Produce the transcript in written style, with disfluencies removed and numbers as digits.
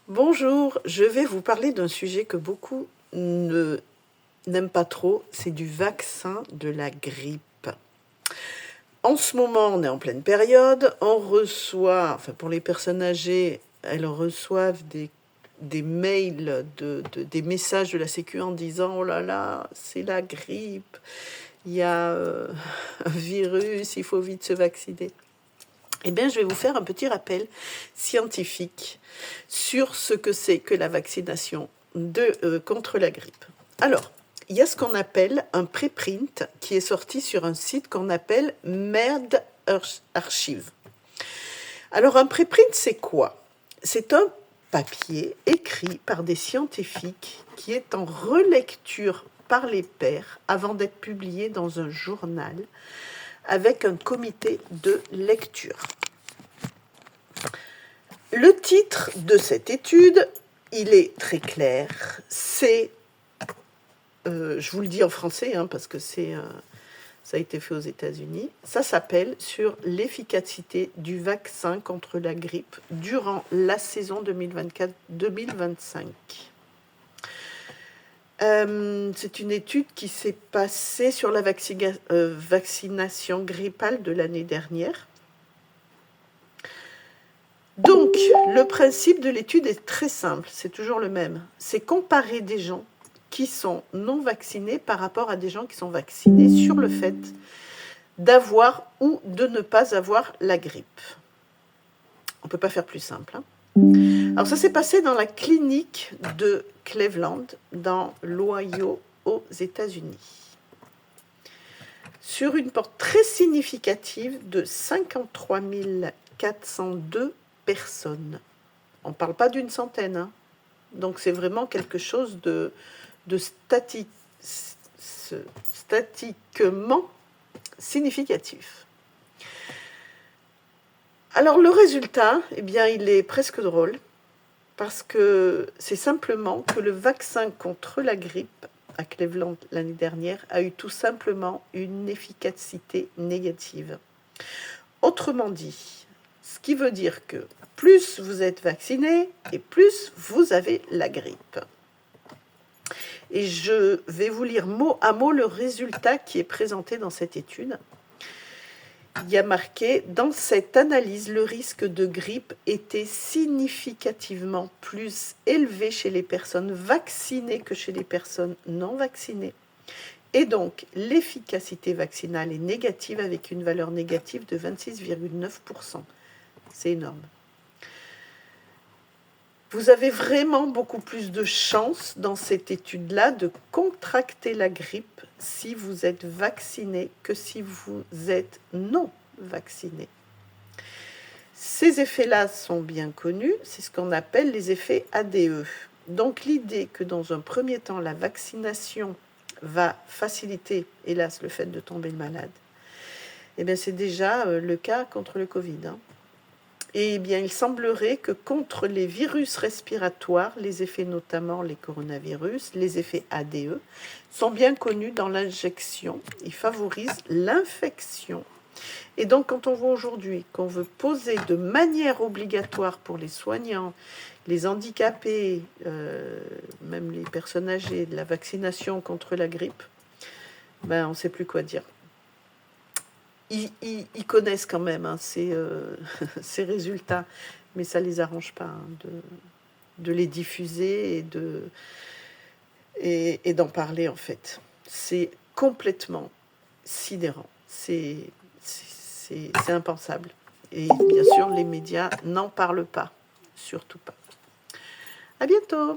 Bonjour, je vais vous parler d'un sujet que beaucoup n'aiment pas trop, c'est du vaccin de la grippe. En ce moment, on est en pleine période, on reçoit, enfin pour les personnes âgées, elles reçoivent des mails, des messages de la Sécu en disant « Oh là là, c'est la grippe, il y a un virus, il faut vite se vacciner ». Eh bien, je vais vous faire un petit rappel scientifique sur ce que c'est que la vaccination contre la grippe. Alors, il y a ce qu'on appelle un préprint qui est sorti sur un site qu'on appelle medRxiv. Alors, un préprint, c'est quoi? C'est un papier écrit par des scientifiques qui est en relecture par les pairs avant d'être publié dans un journal avec un comité de lecture. Le titre de cette étude, il est très clair. C'est, je vous le dis en français parce que ça a été fait aux États-Unis. Ça s'appelle « Sur l'efficacité du vaccin contre la grippe durant la saison 2024-2025 ». C'est une étude qui s'est passée sur la vaccination grippale de l'année dernière. Donc, le principe de l'étude est très simple, c'est toujours le même. C'est comparer des gens qui sont non vaccinés par rapport à des gens qui sont vaccinés sur le fait d'avoir ou de ne pas avoir la grippe. On ne peut pas faire plus simple. Alors, ça s'est passé dans la clinique de Cleveland, dans l'Ohio, aux États-Unis. Sur une porte très significative de 53 402 personnes. On ne parle pas d'une centaine. Donc, c'est vraiment quelque chose de statiquement significatif. Alors, le résultat, il est presque drôle parce que c'est simplement que le vaccin contre la grippe à Cleveland l'année dernière a eu tout simplement une efficacité négative. Autrement dit, ce qui veut dire que plus vous êtes vacciné et plus vous avez la grippe. Et je vais vous lire mot à mot le résultat qui est présenté dans cette étude. Il y a marqué « Dans cette analyse, le risque de grippe était significativement plus élevé chez les personnes vaccinées que chez les personnes non vaccinées. Et donc, l'efficacité vaccinale est négative avec une valeur négative de 26,9%. C'est énorme. Vous avez vraiment beaucoup plus de chances dans cette étude-là de contracter la grippe si vous êtes vacciné que si vous êtes non vacciné. Ces effets-là sont bien connus, c'est ce qu'on appelle les effets ADE. Donc l'idée que dans un premier temps, la vaccination va faciliter, hélas, le fait de tomber malade, c'est déjà le cas contre le Covid. Et il semblerait que contre les virus respiratoires, les effets notamment les coronavirus, les effets ADE, sont bien connus dans l'injection. Ils favorisent l'infection. Et donc, quand on voit aujourd'hui qu'on veut poser de manière obligatoire pour les soignants, les handicapés, même les personnes âgées, de la vaccination contre la grippe, on ne sait plus quoi dire. Ils connaissent quand même ces résultats, mais ça ne les arrange pas de les diffuser et d'en parler en fait. C'est complètement sidérant, c'est impensable. Et bien sûr, les médias n'en parlent pas, surtout pas. À bientôt.